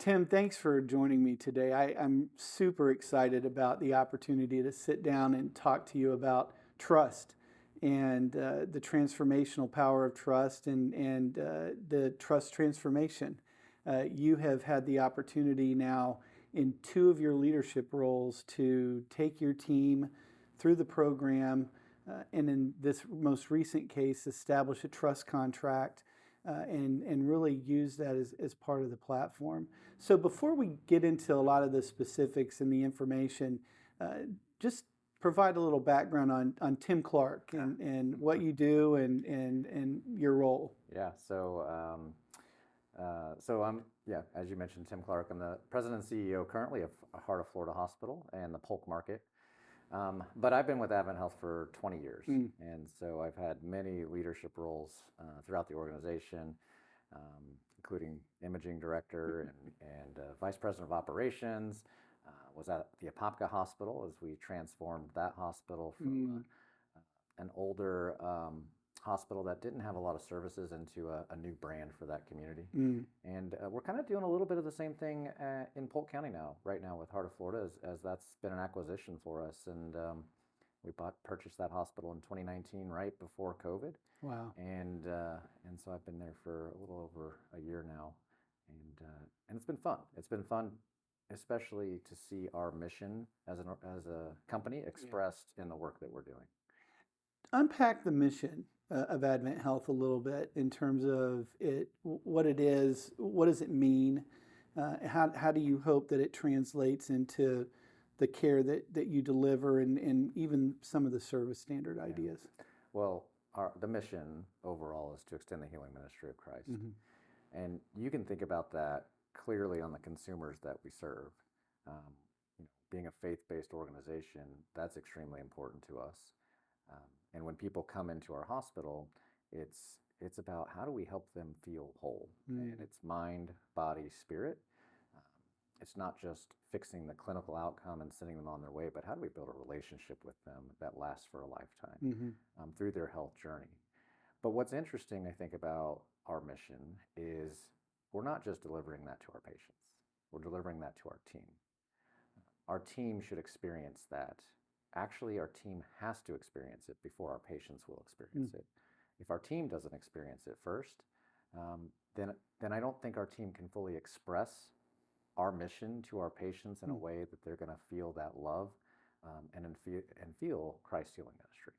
Tim, thanks for joining me today. I'm super excited about the opportunity to sit down and talk to you about trust and the transformational power of trust and the trust transformation. You have had the opportunity now in two of your leadership roles to take your team through the program and in this most recent case, establish a trust contract and really use that as part of the platform. So before we get into a lot of the specifics and the information, just provide a little background on Tim Clark and what you do and your role. Yeah, as you mentioned, Tim Clark. I'm the president and CEO currently of Heart of Florida Hospital and the Polk Market. But I've been with AdventHealth for 20 years, and so I've had many leadership roles throughout the organization, including imaging director and vice president of operations. Was at the Apopka Hospital as we transformed that hospital from an older hospital that didn't have a lot of services into a new brand for that community. And we're kind of doing a little bit of the same thing in Polk County right now with Heart of Florida, as that's been an acquisition for us. And we purchased that hospital in 2019, right before COVID. Wow. And so I've been there for a little over a year now, and it's been fun. It's been fun, especially to see our mission as a company expressed in the work that we're doing. Unpack the mission of AdventHealth a little bit in terms of what it is, what does it mean, how do you hope that it translates into the care that you deliver and even some of the service standard ideas? Well, the mission overall is to extend the healing ministry of Christ. And you can think about that clearly on the consumers that we serve. Being a faith-based organization, that's extremely important to us. And when people come into our hospital, it's about how do we help them feel whole? And it's mind, body, spirit. It's not just fixing the clinical outcome and sending them on their way, but how do we build a relationship with them that lasts for a lifetime through their health journey? But what's interesting, I think, about our mission is we're not just delivering that to our patients. We're delivering that to our team. Our team should experience that. Actually, our team has to experience it before our patients will experience it. If our team doesn't experience it first, then I don't think our team can fully express our mission to our patients in a way that they're going to feel that love and feel Christ's healing ministry.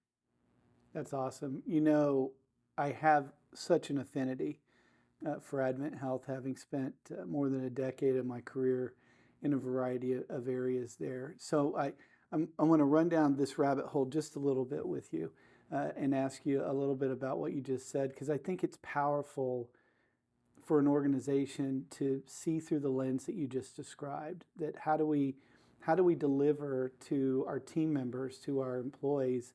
That's awesome. I have such an affinity for AdventHealth, having spent more than a decade of my career in a variety of areas there. So I want to run down this rabbit hole just a little bit with you and ask you a little bit about what you just said, because I think it's powerful for an organization to see through the lens that you just described, that how do we deliver to our team members, to our employees,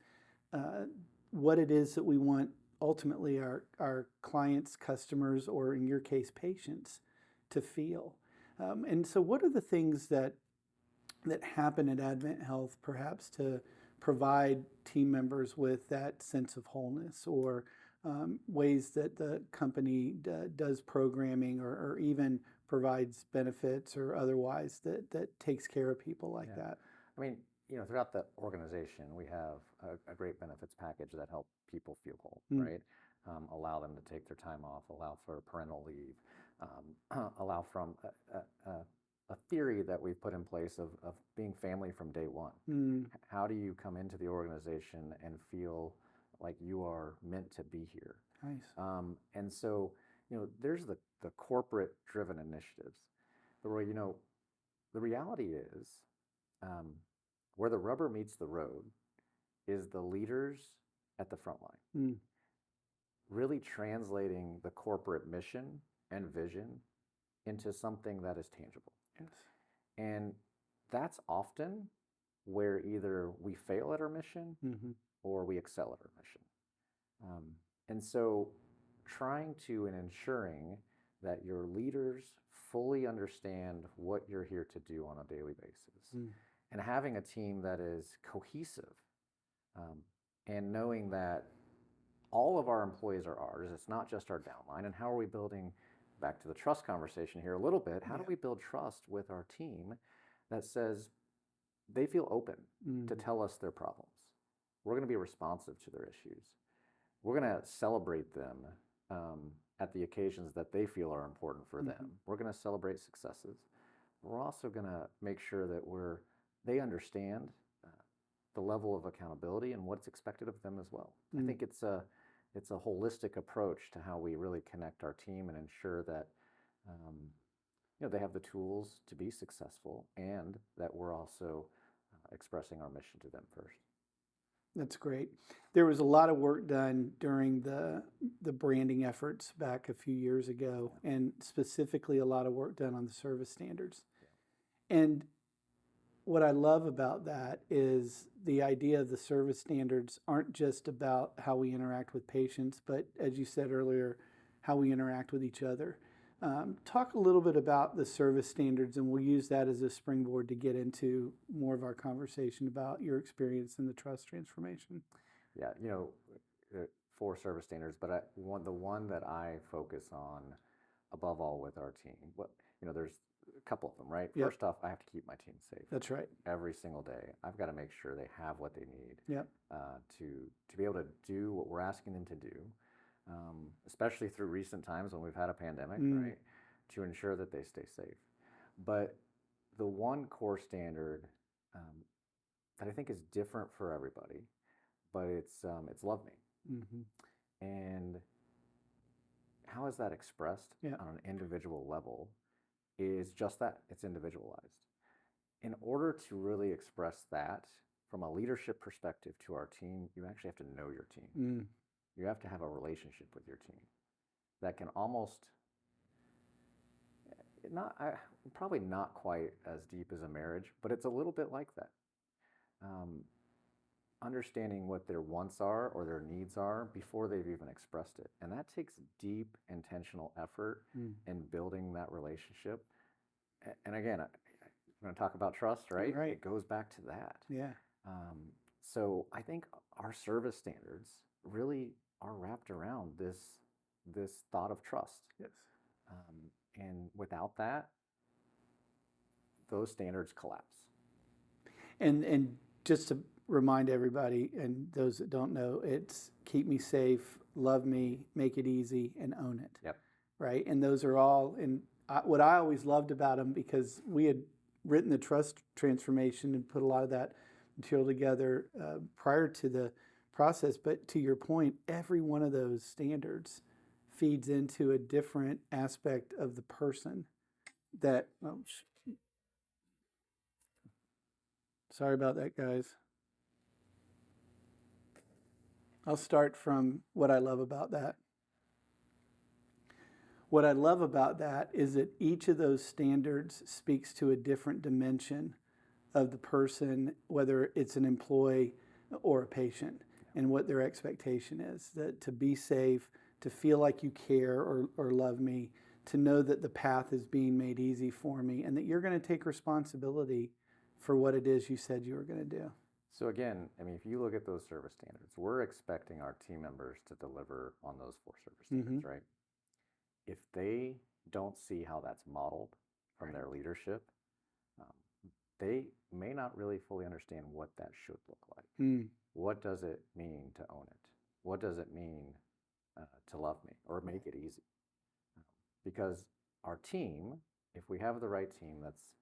what it is that we want ultimately our clients, customers, or in your case, patients to feel. And so what are the things that happen at AdventHealth perhaps to provide team members with that sense of wholeness, or ways that the company does programming or even provides benefits or otherwise that takes care of people like that? I mean, throughout the organization, we have a great benefits package that help people feel whole, right? Allow them to take their time off, allow for parental leave, allow from a theory that we've put in place of being family from day one. How do you come into the organization and feel like you are meant to be here? Nice. And so, there's the corporate driven initiatives. But the reality is, where the rubber meets the road is the leaders at the front line. Really translating the corporate mission and vision into something that is tangible. Yes. And that's often where either we fail at our mission or we excel at our mission. And so trying to and ensuring that your leaders fully understand what you're here to do on a daily basis and having a team that is cohesive and knowing that all of our employees are ours. It's not just our downline. And how are we building back to the trust conversation here a little bit. How do Yeah. we build trust with our team that says they feel open to tell us their problems? We're going to be responsive to their issues. We're going to celebrate them at the occasions that they feel are important for them. We're going to celebrate successes. We're also going to make sure that they understand the level of accountability and what's expected of them as well. I think it's a holistic approach to how we really connect our team and ensure that they have the tools to be successful, and that we're also expressing our mission to them first. That's great. There was a lot of work done during the branding efforts back a few years ago, and specifically a lot of work done on the service standards. And what I love about that is the idea of the service standards aren't just about how we interact with patients, but as you said earlier, how we interact with each other. Talk a little bit about the service standards, and we'll use that as a springboard to get into more of our conversation about your experience in the trust transformation. Yeah, 4 service standards, but the one that I focus on above all with our team, there's a couple of them, right? Yep. First off, I have to keep my team safe. That's right. Every single day, I've got to make sure they have what they need Yep. to be able to do what we're asking them to do. Especially through recent times when we've had a pandemic, right, to ensure that they stay safe. But the one core standard that I think is different for everybody, but it's love me. And how is that expressed on an individual level is just that. It's individualized. In order to really express that from a leadership perspective to our team, you actually have to know your team. You have to have a relationship with your team that can almost probably not quite as deep as a marriage, but it's a little bit like that. Understanding what their wants are or their needs are before they've even expressed it. And that takes deep, intentional effort in building that relationship. And again, I'm going to talk about trust, right? Right. It goes back to that. Yeah. So I think our service standards really are wrapped around this thought of trust. Yes. And without that, those standards collapse. And just to remind everybody and those that don't know, it's keep me safe, love me, make it easy, and own it. Yep. Right. And those are all. And what I always loved about them, because we had written the trust transformation and put a lot of that material together prior to the process. But to your point, every one of those standards feeds into a different aspect of the person that, sorry about that, guys. I'll start from what I love about that. What I love about that is that each of those standards speaks to a different dimension of the person, whether it's an employee or a patient, and what their expectation is. That to be safe, to feel like you care or love me, to know that the path is being made easy for me, and that you're going to take responsibility for what it is you said you were going to do. So again, I mean, if you look at those service standards, we're expecting our team members to deliver on those 4 service standards, right? If they don't see how that's modeled from their leadership, they may not really fully understand what that should look like. What does it mean to own it? What does it mean to love me or make it easy? Because our team, if we have the right team that's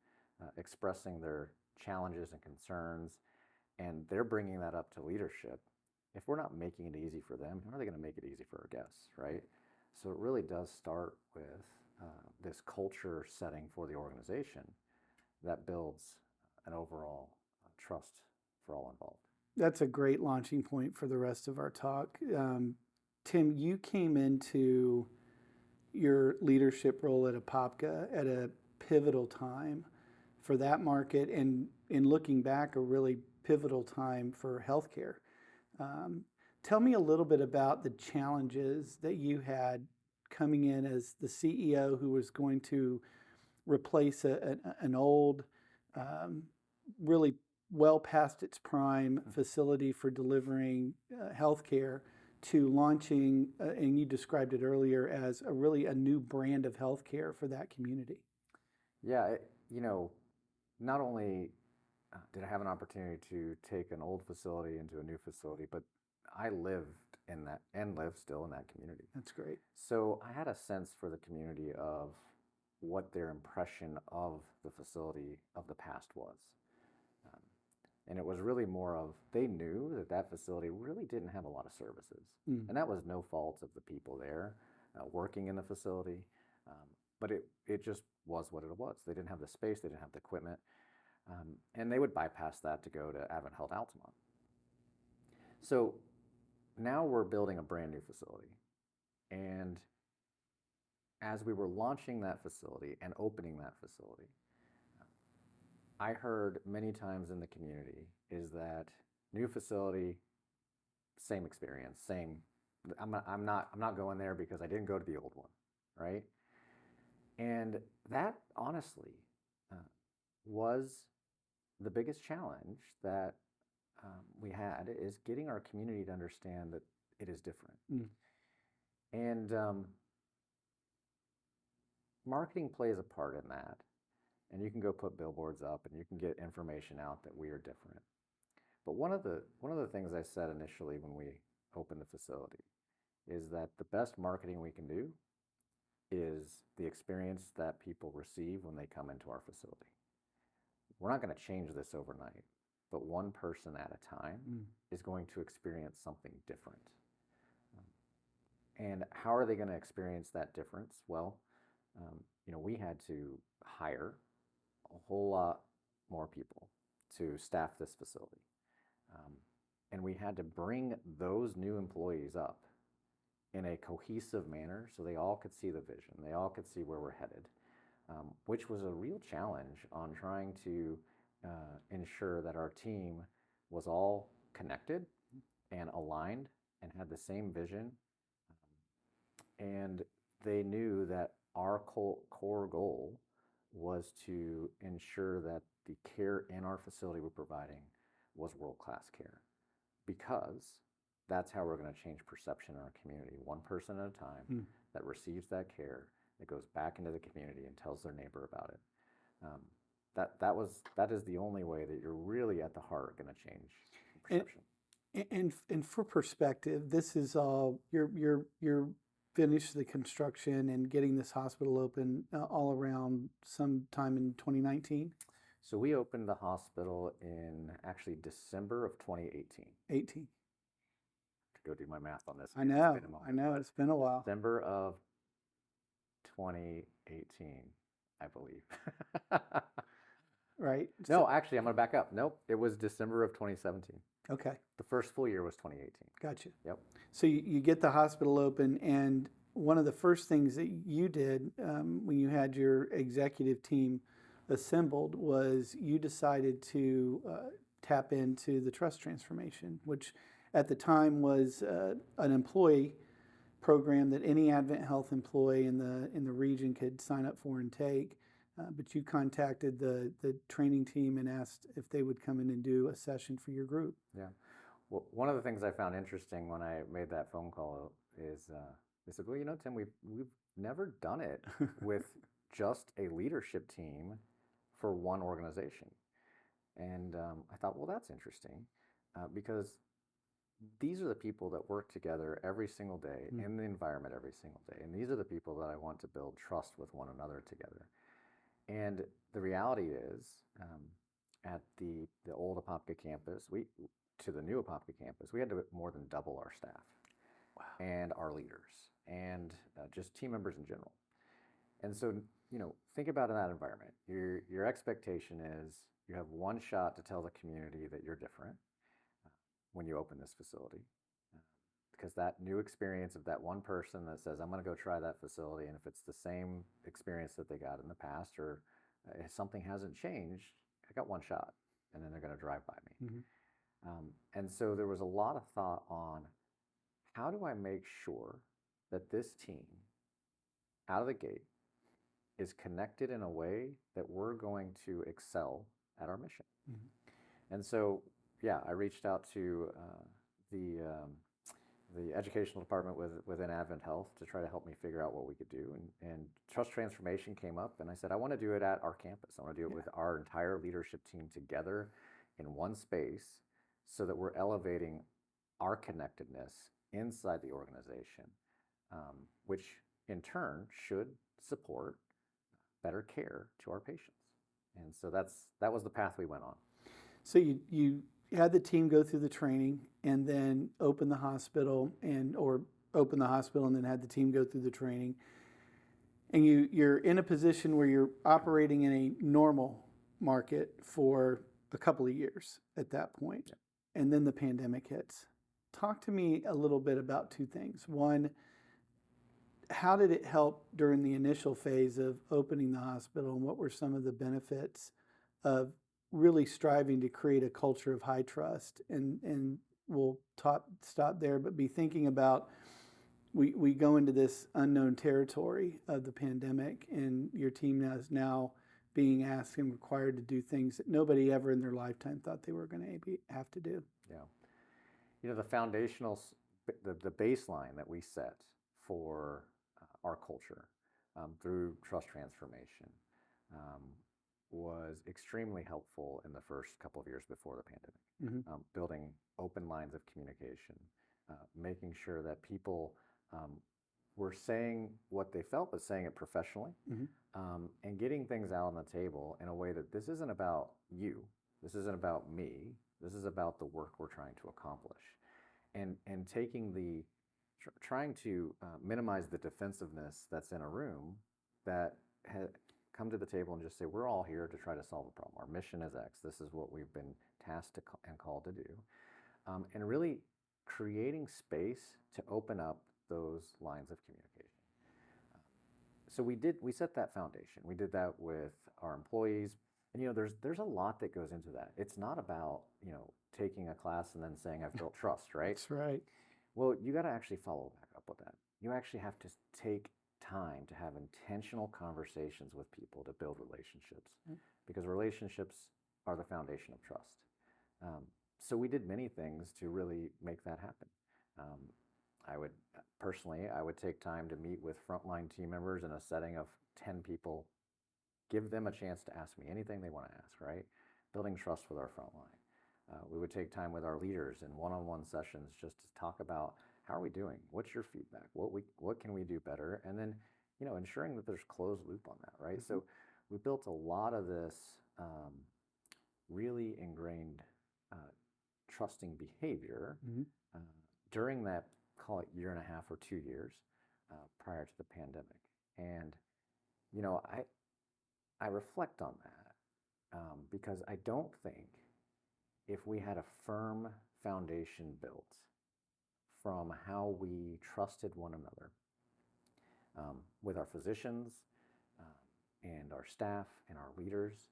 expressing their challenges and concerns, and they're bringing that up to leadership, if we're not making it easy for them, how are they going to make it easy for our guests, right? So it really does start with this culture setting for the organization that builds an overall trust for all involved. That's a great launching point for the rest of our talk. Tim, you came into your leadership role at Apopka at a pivotal time for that market, and in looking back, a really pivotal time for healthcare. Tell me a little bit about the challenges that you had coming in as the CEO who was going to replace an old, really well past its prime facility for delivering healthcare to launching, and you described it earlier as a new brand of healthcare for that community. Yeah, not only did I have an opportunity to take an old facility into a new facility, but I lived in that and live still in that community. That's great. So I had a sense for the community of what their impression of the facility of the past was. Um, and it was really more of they knew that that facility really didn't have a lot of services. And that was no fault of the people there working in the facility. But it just was what it was. They didn't have the space, they didn't have the equipment. And they would bypass that to go to AdventHealth Altamont. So now we're building a brand new facility. And as we were launching that facility and opening that facility, I heard many times in the community is that new facility, same experience, same. I'm not going there because I didn't go to the old one, right? And that honestly was the biggest challenge that we had is getting our community to understand that it is different. And marketing plays a part in that. And you can go put billboards up and you can get information out that we are different. But one of the things I said initially when we opened the facility is that the best marketing we can do is the experience that people receive when they come into our facility. We're not going to change this overnight, but one person at a time is going to experience something different. And how are they going to experience that difference? Well, we had to hire a whole lot more people to staff this facility. And we had to bring those new employees up in a cohesive manner so they all could see the vision, they all could see where we're headed, which was a real challenge on trying to ensure that our team was all connected and aligned and had the same vision. And they knew that our core goal was to ensure that the care in our facility we're providing was world-class care, because that's how we're going to change perception in our community, one person at a time that receives that care, that goes back into the community and tells their neighbor about it. That is the only way that you're really at the heart going to change perception. And for perspective, this is all you're finished the construction and getting this hospital open all around sometime in 2019. So we opened the hospital in actually December of 2018. 18. To go do my math on this. I know. It's been a while. December of 2018, I believe. Right. No, actually, I'm going to back up. Nope, it was December of 2017. Okay. The first full year was 2018. Gotcha. Yep. So you get the hospital open, and one of the first things that you did when you had your executive team assembled was you decided to tap into the trust transformation, which at the time was an employee program that any AdventHealth employee in the region could sign up for and take. But you contacted the training team and asked if they would come in and do a session for your group. Yeah. Well, one of the things I found interesting when I made that phone call is they said, well, Tim, we've never done it with just a leadership team for one organization. And I thought, well, that's interesting because these are the people that work together every single day in the environment every single day. And these are the people that I want to build trust with one another together. And the reality is, at the old Apopka campus, to the new Apopka campus, we had to more than double our staff. Wow. And our leaders and just team members in general. And so, think about in that environment. Your expectation is you have one shot to tell the community that you're different when you open this facility. Because that new experience of that one person that says, I'm going to go try that facility, and if it's the same experience that they got in the past, or if something hasn't changed, I got one shot, and then they're going to drive by me. And so there was a lot of thought on how do I make sure that this team, out of the gate, is connected in a way that we're going to excel at our mission. And so, yeah, I reached out to the educational department within AdventHealth to try to help me figure out what we could do. And trust transformation came up, and I said, I want to do it at our campus. I want to do it with our entire leadership team together in one space so that we're elevating our connectedness inside the organization, which in turn should support better care to our patients. And so that was the path we went on. So you had the team go through the training and then open the hospital and then had the team go through the training. And you're in a position where you're operating in a normal market for a couple of years at that point. Yeah. And then the pandemic hits. Talk to me a little bit about two things. One, how did it help during the initial phase of opening the hospital, and what were some of the benefits of really striving to create a culture of high trust? And we'll stop there, but be thinking about we go into this unknown territory of the pandemic, and your team is now being asked and required to do things that nobody ever in their lifetime thought they were going to have to do. Yeah. The foundational, the baseline that we set for our culture through trust transformation was extremely helpful in the first couple of years before the pandemic. Mm-hmm. Building open lines of communication, making sure that people were saying what they felt, but saying it professionally, mm-hmm. And getting things out on the table in a way that this isn't about you, this isn't about me, this is about the work we're trying to accomplish. And taking trying to minimize the defensiveness that's in a room that come to the table and just say, we're all here to try to solve a problem. Our mission is X. This is what we've been tasked and called to do. And really creating space to open up those lines of communication. So we set that foundation. We did that with our employees. And there's a lot that goes into that. It's not about, taking a class and then saying I've built trust, right? That's right. Well, you got to actually follow back up with that. You actually have to take time to have intentional conversations with people to build relationships, because relationships are the foundation of trust. So we did many things to really make that happen. I would take time to meet with frontline team members in a setting of 10 people, give them a chance to ask me anything they want to ask, right? Building trust with our frontline. We would take time with our leaders in one-on-one sessions just to talk about how are we doing? What's your feedback? What can we do better? And then, ensuring that there's closed loop on that, right? Mm-hmm. So we built a lot of this really ingrained trusting behavior mm-hmm. During that, call it year and a half or 2 years prior to the pandemic. And, I reflect on that because I don't think if we had a firm foundation built from how we trusted one another with our physicians and our staff and our leaders,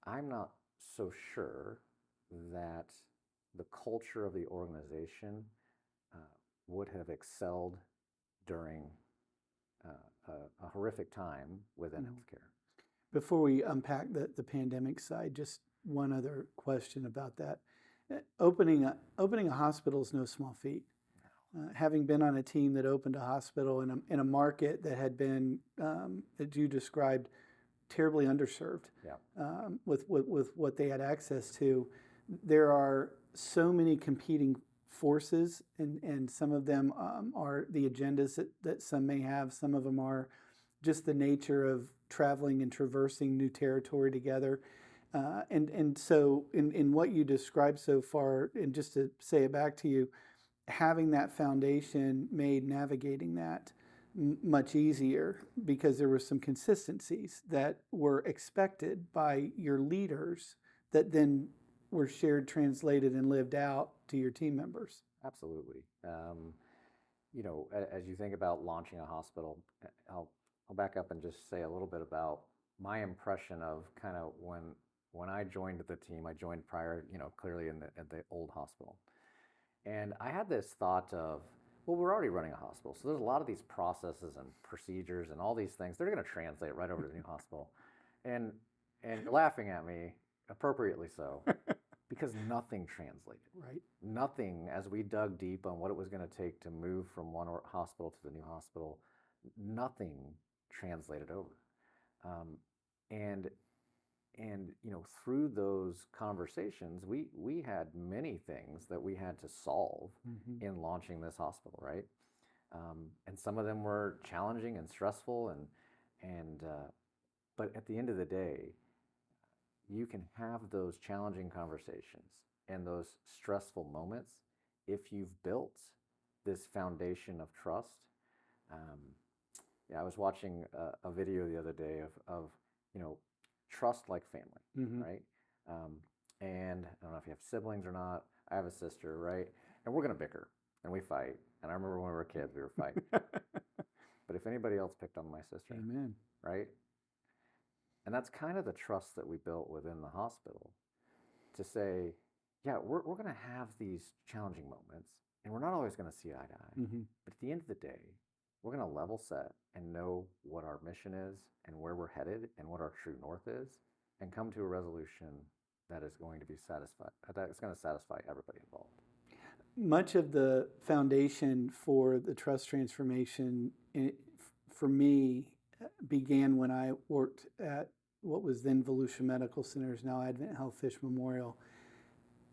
I'm not so sure that the culture of the organization would have excelled during a horrific time within healthcare. Before we unpack the pandemic side, just one other question about that. Opening a hospital is no small feat. No. Having been on a team that opened a hospital in a market that had been, that you described, terribly underserved, yeah. With what they had access to, there are so many competing forces, and some of them are the agendas that some may have. Some of them are just the nature of traveling and traversing new territory together. And so in what you described so far, and just to say it back to you, having that foundation made navigating that much easier, because there were some consistencies that were expected by your leaders that then were shared, translated, and lived out to your team members. Absolutely. As you think about launching a hospital, I'll back up and just say a little bit about my impression of kind of when I joined the team. I joined prior, clearly at the old hospital. And I had this thought of, well, we're already running a hospital, so there's a lot of these processes and procedures and all these things, they're going to translate right over to the new hospital. And you're laughing at me, appropriately so, because nothing translated. Right. Nothing, as we dug deep on what it was going to take to move from one hospital to the new hospital, nothing translated over. Um, and through those conversations, we had many things that we had to solve in launching this hospital, right? And some of them were challenging and stressful, but at the end of the day, you can have those challenging conversations and those stressful moments if you've built this foundation of trust. I was watching a video the other day of trust like family, right? And I don't know if you have siblings or not. I have a sister, right? And we're gonna bicker and we fight. And I remember when we were kids, we were fighting. But if anybody else picked on my sister, Amen. right? And that's kind of the trust that we built within the hospital to say, yeah, we're going to have these challenging moments and we're not always going to see eye to eye. But at the end of the day, we're going to level set and know what our mission is and where we're headed and what our true north is and come to a resolution that is going to be satisfied, that's going to satisfy everybody involved. Much of the foundation for the trust transformation for me began when I worked at what was then Volusia Medical Centers, now AdventHealth Fish Memorial,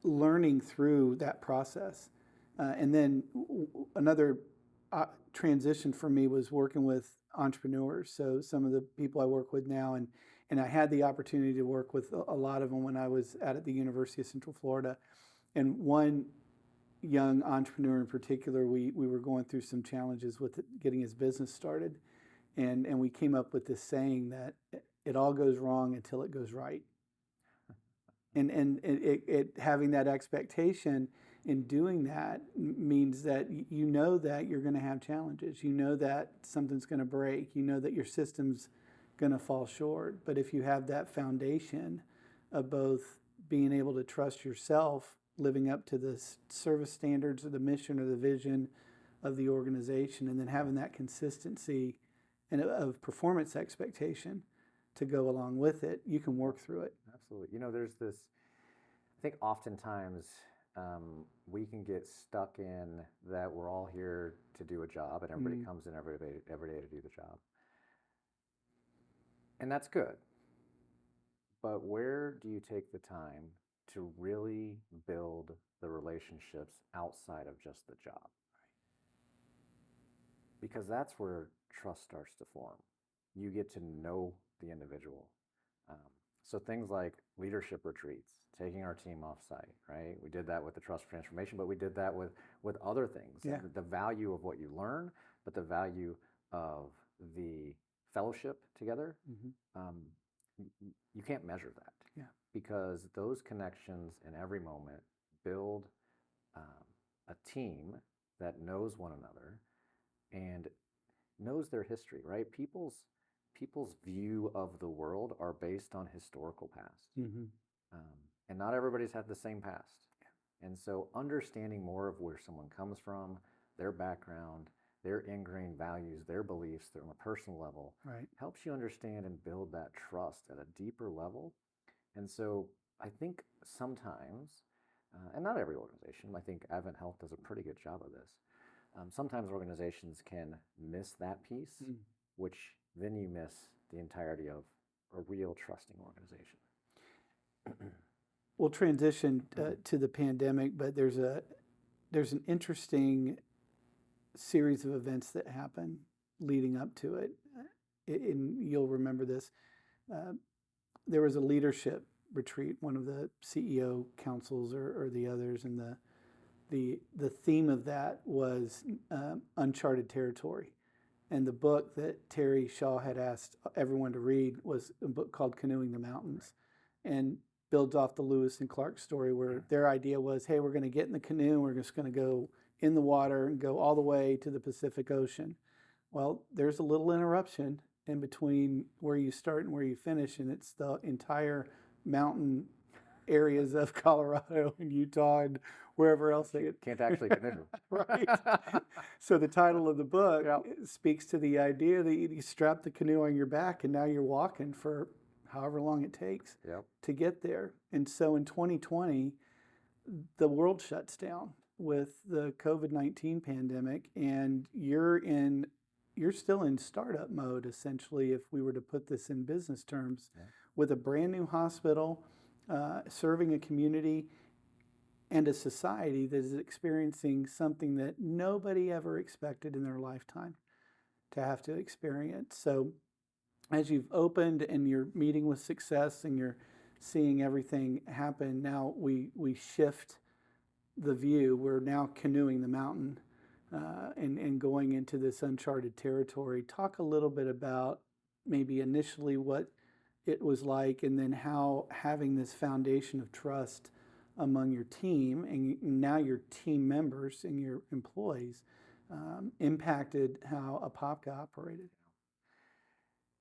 learning through that process. And then another transition for me was working with entrepreneurs. So some of the people I work with now, and I had the opportunity to work with a lot of them when I was at the University of Central Florida. And one young entrepreneur in particular, we were going through some challenges with getting his business started. And we came up with this saying that it all goes wrong until it goes right. And it having that expectation in doing that means that you know that you're going to have challenges. You know that something's going to break. You know that your system's going to fall short. But if you have that foundation of both being able to trust yourself, living up to the service standards or the mission or the vision of the organization, and then having that consistency and of performance expectation to go along with it, you can work through it. Absolutely. There's this, I think oftentimes we can get stuck in that we're all here to do a job and everybody comes in every day to do the job. And that's good. But where do you take the time to really build the relationships outside of just the job? Because that's where trust starts to form. You get to know the individual. So things like leadership retreats, taking our team off-site, right? We did that with the trust transformation, but we did that with other things. Yeah. The value of what you learn, but the value of the fellowship together, you can't measure that. Yeah. Because those connections in every moment build a team that knows one another and knows their history, right? People's view of the world are based on historical past. And not everybody's had the same past. Yeah. And so understanding more of where someone comes from, their background, their ingrained values, their beliefs on a personal level, right, helps you understand and build that trust at a deeper level. And so I think sometimes, and not every organization, I think AdventHealth does a pretty good job of this. Sometimes organizations can miss that piece, which then you miss the entirety of a real trusting organization. We'll transition to the pandemic, but there's an interesting series of events that happen leading up to it. And you'll remember this. There was a leadership retreat, one of the CEO councils or the others, and the theme of that was uncharted territory. And the book that Terry Shaw had asked everyone to read was a book called Canoeing the Mountains, and builds off the Lewis and Clark story where their idea was, hey, we're going to get in the canoe, we're just going to go in the water and go all the way to the Pacific Ocean. Well, there's a little interruption in between where you start and where you finish, and it's the entire mountain areas of Colorado and Utah and wherever else they can't actually canoe. Right. So the title of the book speaks to the idea that you strap the canoe on your back and now you're walking for however long it takes to get there. And so in 2020, the world shuts down with the COVID-19 pandemic, and you're still in startup mode, essentially, if we were to put this in business terms, Yeah. with a brand new hospital, serving a community and a society that is experiencing something that nobody ever expected in their lifetime to have to experience. So as you've opened and you're meeting with success and you're seeing everything happen, now we shift the view. We're now canoeing the mountain, and going into this uncharted territory. Talk a little bit about maybe initially what it was like, and then how having this foundation of trust among your team and now your team members and your employees impacted how Apopka operated.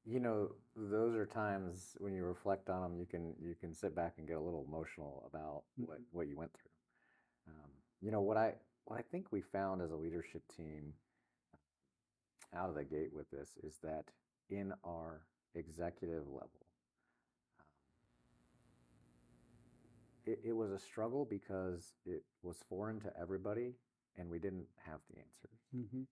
You know, those are times when you reflect on them, you can sit back and get a little emotional about what you went through. You know, what I think we found as a leadership team out of the gate with this is that in our executive level, it was a struggle because it was foreign to everybody and we didn't have the answers. Mm-hmm.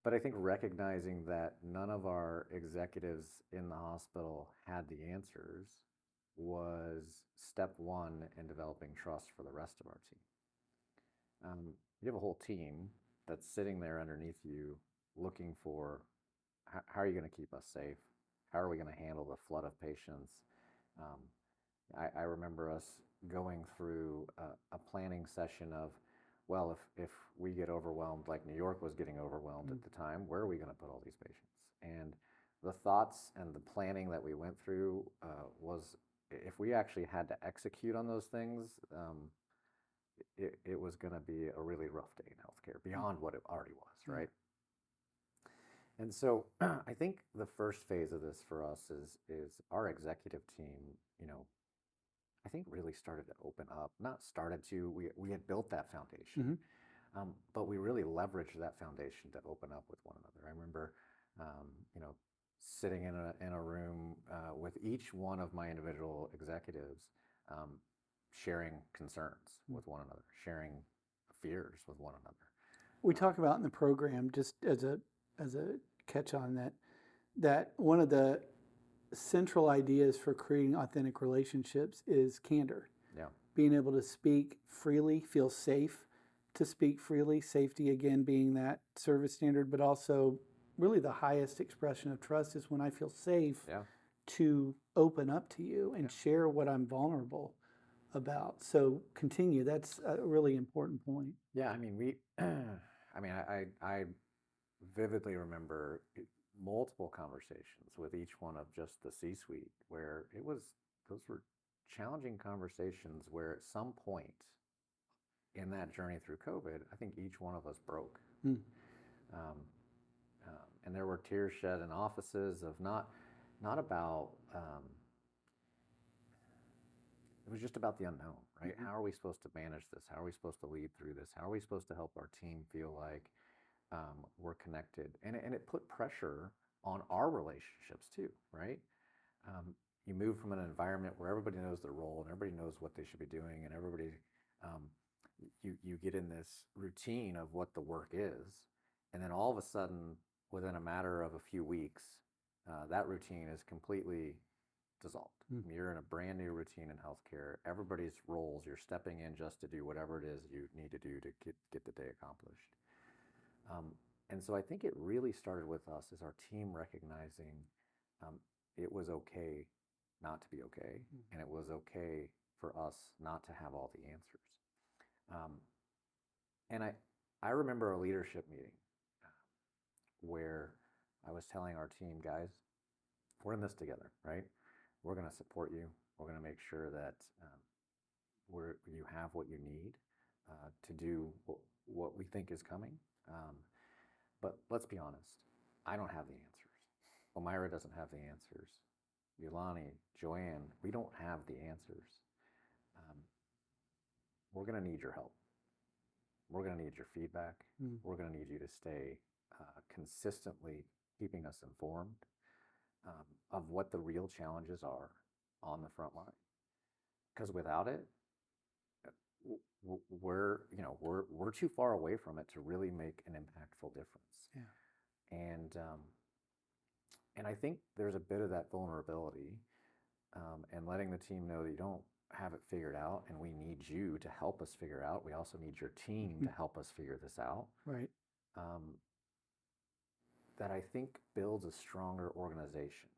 But I think recognizing that none of our executives in the hospital had the answers was step one in developing trust for the rest of our team. You have a whole team that's sitting there underneath you looking for how are you going to keep us safe? How are we going to handle the flood of patients? I remember us going through a planning session of, well, if we get overwhelmed like New York was getting overwhelmed at the time, where are we going to put all these patients? And the thoughts and the planning that we went through was, if we actually had to execute on those things, it was going to be a really rough day in healthcare beyond what it already was, right? And so I think the first phase of this for us is our executive team, you know, I think really started to open up. Not started to, we had built that foundation, but we really leveraged that foundation to open up with one another. I remember, you know, sitting in a room with each one of my individual executives, sharing concerns with one another, sharing fears with one another. We talk about in the program, just as a catch on that one of the central ideas for creating authentic relationships is candor. Yeah. Being able to speak freely, feel safe to speak freely. Safety, again, being that service standard, but also really the highest expression of trust is when I feel safe to open up to you and share what I'm vulnerable about. So continue. That's a really important point. Yeah, I mean, I vividly remember multiple conversations with each one of just the C-suite where those were challenging conversations where at some point in that journey through COVID, I think each one of us broke. And there were tears shed in offices of not about, it was just about the unknown, right? How are we supposed to manage this? How are we supposed to lead through this? How are we supposed to help our team feel like we're connected? And it put pressure on our relationships too, right? You move from an environment where everybody knows their role and everybody knows what they should be doing, and everybody, you get in this routine of what the work is, and then all of a sudden, within a matter of a few weeks, that routine is completely dissolved. You're in a brand new routine in healthcare. Everybody's roles, you're stepping in just to do whatever it is you need to do to get the day accomplished. And so I think it really started with us as our team recognizing it was okay not to be okay, and it was okay for us not to have all the answers. And I remember a leadership meeting where I was telling our team, guys, we're in this together, right? We're going to support you. We're going to make sure that you have what you need to do what we think is coming. But let's be honest, I don't have the answers. Omira doesn't have the answers. Yulani, Joanne, we don't have the answers. We're going to need your help. We're going to need your feedback. We're going to need you to stay consistently keeping us informed of what the real challenges are on the front line. Because without it, we're too far away from it to really make an impactful difference. Yeah. And I think there's a bit of that vulnerability, and letting the team know that you don't have it figured out, and we need you to help us figure out. We also need your team to help us figure this out. Right. Um, that I think builds a stronger organization.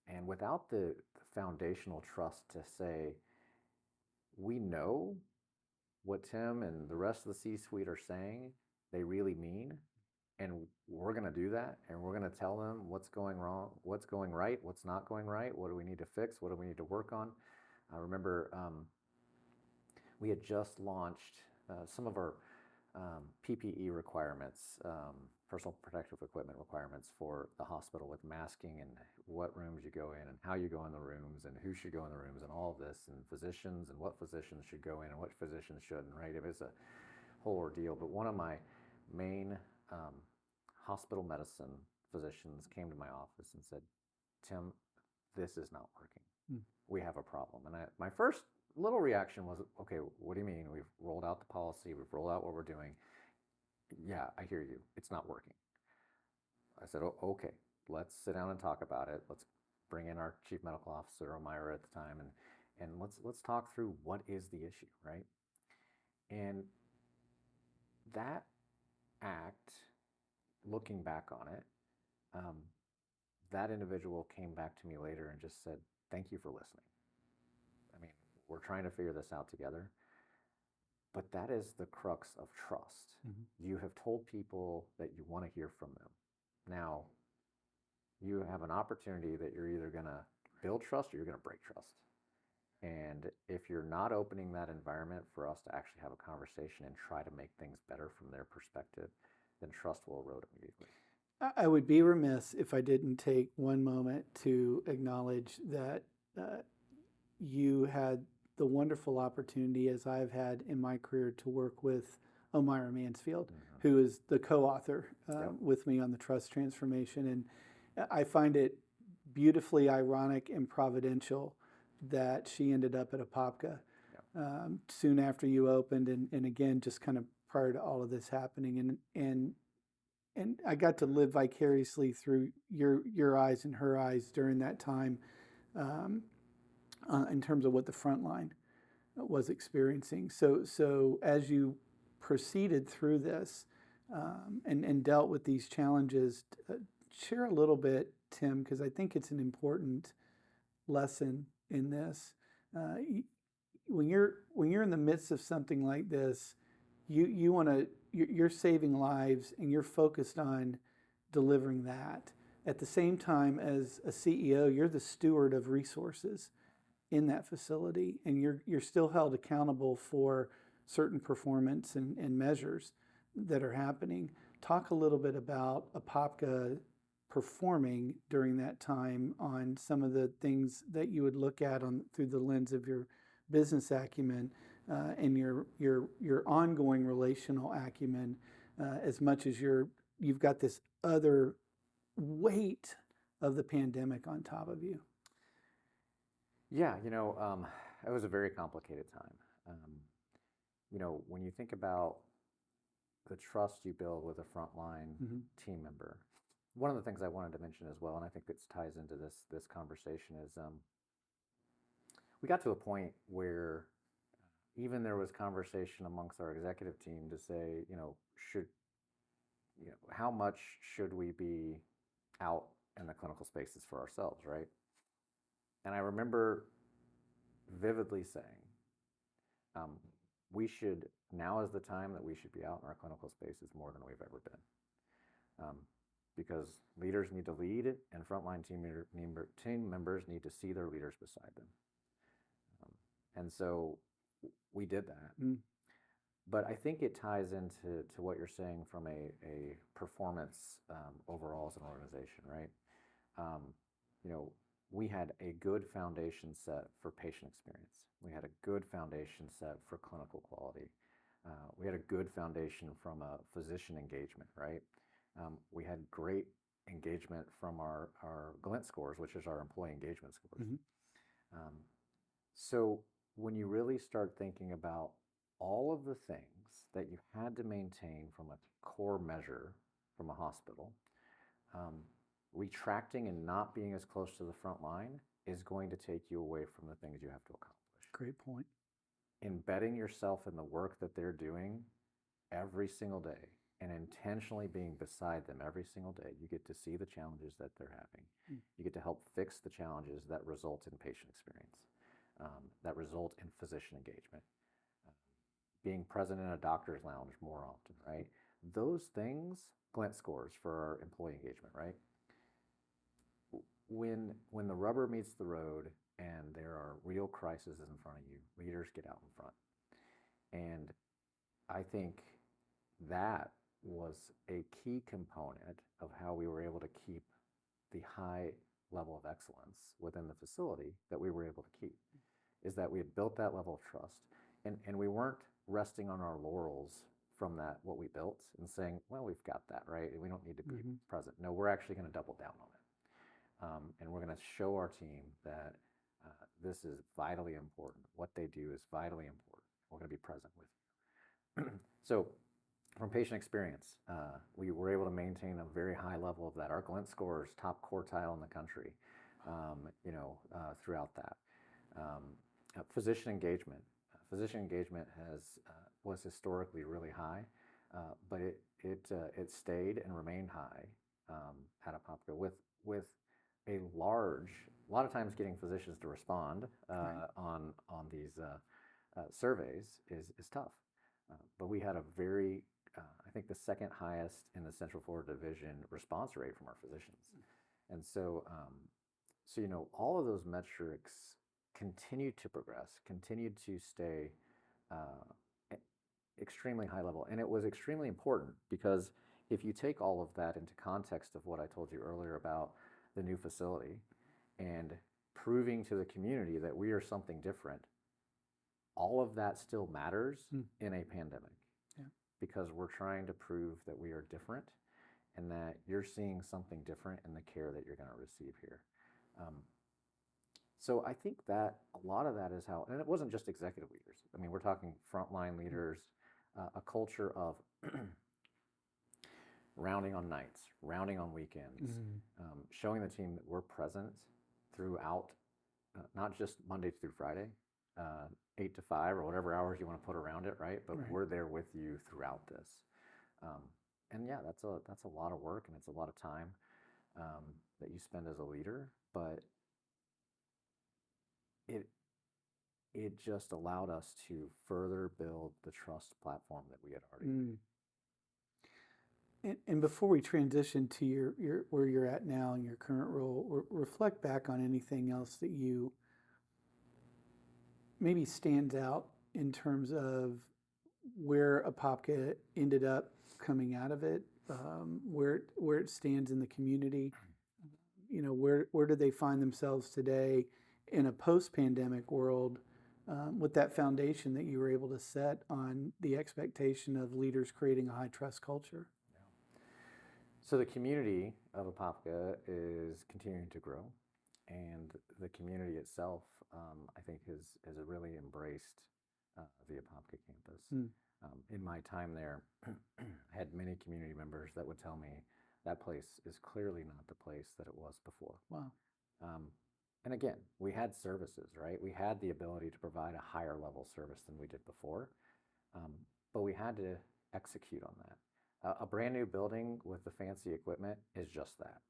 And without the foundational trust to say, we know what Tim and the rest of the C-suite are saying, they really mean, and we're going to do that, and we're going to tell them what's going wrong, what's going right, what's not going right, what do we need to fix, what do we need to work on. I remember we had just launched some of our PPE requirements, personal protective equipment requirements for the hospital, with masking and what rooms you go in and how you go in the rooms and who should go in the rooms and all of this, and physicians and what physicians should go in and what physicians shouldn't, right? It was a whole ordeal. But one of my main hospital medicine physicians came to my office and said, Tim, this is not working. We have a problem. And my first little reaction was, okay, what do you mean? We've rolled out the policy, we've rolled out what we're doing. Yeah, I hear you. It's not working. I said, oh, okay, let's sit down and talk about it. Let's bring in our chief medical officer, Omira, at the time, and let's talk through what is the issue, right? And that act, looking back on it, that individual came back to me later and just said, thank you for listening. I mean, we're trying to figure this out together. But that is the crux of trust. You have told people that you want to hear from them. Now, you have an opportunity that you're either going to build trust or you're going to break trust. And if you're not opening that environment for us to actually have a conversation and try to make things better from their perspective, then trust will erode immediately. I would be remiss if I didn't take one moment to acknowledge that you had the wonderful opportunity, as I've had in my career, to work with Omira Mansfield, who is the co-author with me on the trust transformation. And I find it beautifully ironic and providential that she ended up at Apopka soon after you opened, and again, just kind of prior to all of this happening. And I got to live vicariously through your eyes and her eyes during that time, in terms of what the front line was experiencing. So as you proceeded through this and dealt with these challenges, share a little bit, Tim, because I think it's an important lesson in this. When you're in the midst of something like this, you're saving lives and you're focused on delivering that. At the same time, as a CEO, you're the steward of resources in that facility, and you're still held accountable for certain performance and measures that are happening. Talk a little bit about Apopka performing during that time on some of the things that you would look at through the lens of your business acumen and your ongoing relational acumen, as much as you've got this other weight of the pandemic on top of you. Yeah, it was a very complicated time. When you think about the trust you build with a frontline team member, one of the things I wanted to mention as well, and I think this ties into this conversation, is we got to a point where even there was conversation amongst our executive team to say, how much should we be out in the clinical spaces for ourselves, right? And I remember vividly saying, now is the time that we should be out in our clinical spaces more than we've ever been. Because leaders need to lead, and frontline team members need to see their leaders beside them. And so we did that. But I think it ties into what you're saying from a performance overall as an organization, right? We had a good foundation set for patient experience. We had a good foundation set for clinical quality. We had a good foundation from a physician engagement, right? We had great engagement from our Glint scores, which is our employee engagement scores. So when you really start thinking about all of the things that you had to maintain from a core measure from a hospital, um, retracting and not being as close to the front line is going to take you away from the things you have to accomplish. Great point. Embedding yourself in the work that they're doing every single day and intentionally being beside them every single day, you get to see the challenges that they're having. You get to help fix the challenges that result in patient experience, that result in physician engagement, being present in a doctor's lounge more often, right? Those things, Glint scores for our employee engagement, right? When the rubber meets the road and there are real crises in front of you, leaders get out in front. And I think that was a key component of how we were able to keep the high level of excellence within the facility that we were able to keep, is that we had built that level of trust. And we weren't resting on our laurels from that, what we built, and saying, well, we've got that, right? We don't need to be present. No, we're actually going to double down on it. And we're going to show our team that this is vitally important. What they do is vitally important. We're going to be present with you. So from patient experience, we were able to maintain a very high level of that. Our Glint scores, top quartile in the country, throughout that. Physician engagement. Physician engagement was historically really high, but it stayed and remained high at Apopka with a lot of times getting physicians to respond on these surveys is tough. But we had a very, I think the second highest in the Central Florida Division response rate from our physicians. And so, all of those metrics continued to progress, continued to stay extremely high level. And it was extremely important because if you take all of that into context of what I told you earlier about the new facility and proving to the community that we are something different, all of that still matters in a pandemic, because we're trying to prove that we are different and that you're seeing something different in the care that you're going to receive here. So I think that a lot of that is how, and it wasn't just executive leaders. I mean, we're talking frontline leaders, a culture of rounding on nights, rounding on weekends, showing the team that we're present throughout, not just Monday through Friday, 8 to 5 or whatever hours you want to put around it, right? But we're there with you throughout this. And yeah, that's a lot of work and it's a lot of time that you spend as a leader, but it just allowed us to further build the trust platform that we had already made. And before we transition to your where you're at now in your current role, reflect back on anything else that you maybe stands out in terms of where Apopka ended up coming out of it, where it stands in the community. Where do they find themselves today in a post-pandemic world, with that foundation that you were able to set on the expectation of leaders creating a high trust culture? So the community of Apopka is continuing to grow, and the community itself, I think, has really embraced the Apopka campus. In my time there, I had many community members that would tell me that place is clearly not the place that it was before. Wow. And again, we had services, right? We had the ability to provide a higher level service than we did before, but we had to execute on that. A brand new building with the fancy equipment is just that,